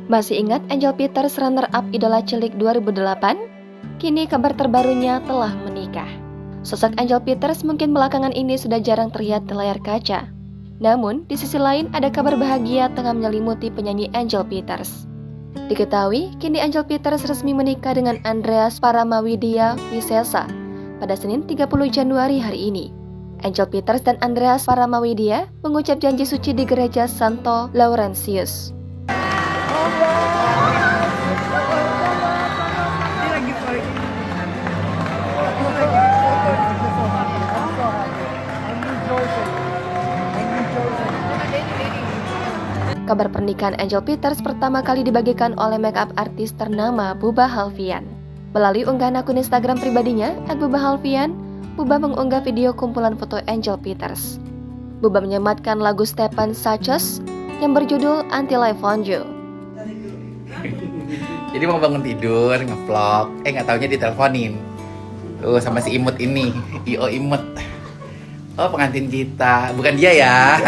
Masih ingat Angel Peters runner-up Idola Cilik 2008? Kini kabar terbarunya telah menikah. Sosok Angel Peters mungkin belakangan ini sudah jarang terlihat di layar kaca. Namun, di sisi lain ada kabar bahagia tengah menyelimuti penyanyi Angel Peters. Diketahui, kini Angel Peters resmi menikah dengan Andreas Paramawidya Wisesa pada Senin 30 Januari hari ini. Angel Peters dan Andreas Paramawidya mengucap janji suci di gereja Santo Laurentius. Kabar pernikahan Angel Peters pertama kali dibagikan oleh makeup artis ternama Buba Halfian. Melalui unggahan akun Instagram pribadinya, @bubahalfian, Buba mengunggah video kumpulan foto Angel Peters. Buba menyematkan lagu Stefan Sanchez yang berjudul Until I Found You. Jadi mau bangun tidur, ngevlog, nggak taunya diteleponin. Sama si Imut ini, I.O. Imut. Oh, pengantin kita, bukan dia ya,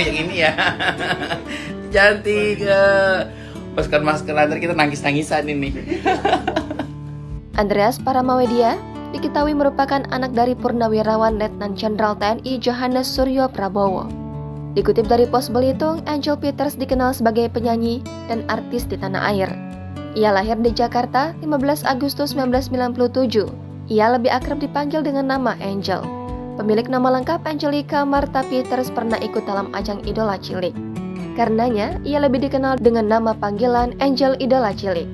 yang ini ya. Cantik. Pasukan masker nanti kita nangis-nangisan ini. Andreas Paramawidya diketahui merupakan anak dari Purnawirawan Letnan Jenderal TNI Johannes Suryo Prabowo. Dikutip dari Pos Belitung, Angel Peters dikenal sebagai penyanyi dan artis di tanah air. Ia lahir di Jakarta 15 Agustus 1997. Ia lebih akrab dipanggil dengan nama Angel. Pemilik nama lengkap Angelica Martha Peters pernah ikut dalam ajang Idola Cilik. Karenanya, ia lebih dikenal dengan nama panggilan Angel Idola Cilik.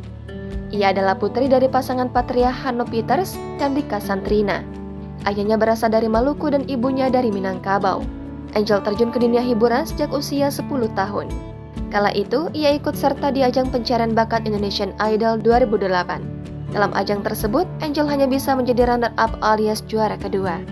Ia adalah putri dari pasangan Patria Hano Peters dan Dika Santrina. Ayahnya berasal dari Maluku dan ibunya dari Minangkabau. Angel terjun ke dunia hiburan sejak usia 10 tahun. Kala itu, ia ikut serta di ajang pencarian bakat Indonesian Idol 2008. Dalam ajang tersebut, Angel hanya bisa menjadi runner-up alias juara kedua.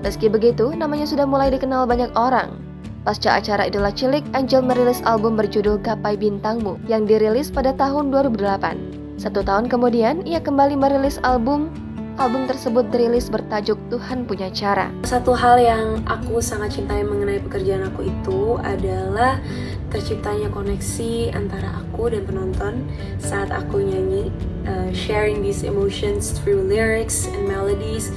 Meski begitu, namanya sudah mulai dikenal banyak orang. Pasca acara Idola Cilik, Angel merilis album berjudul Gapai Bintangmu yang dirilis pada tahun 2008. 1 tahun kemudian, ia kembali merilis album. Album tersebut dirilis bertajuk Tuhan Punya Cara. Satu hal yang aku sangat cintai mengenai pekerjaan aku itu adalah terciptanya koneksi antara aku dan penonton saat aku nyanyi, sharing these emotions through lyrics and melodies.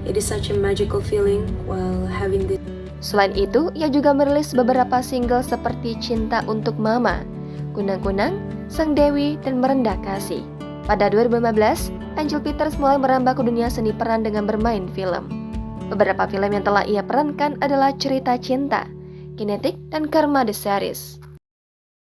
It is such a magical feeling while having this. Selain itu, ia juga merilis beberapa single seperti Cinta Untuk Mama, Kunang-Kunang, Sang Dewi, dan Merendah Kasih. Pada 2015, Angel Peters mulai merambah ke dunia seni peran dengan bermain film. Beberapa film yang telah ia perankan adalah Cerita Cinta, Kinetic, dan Karma The Series.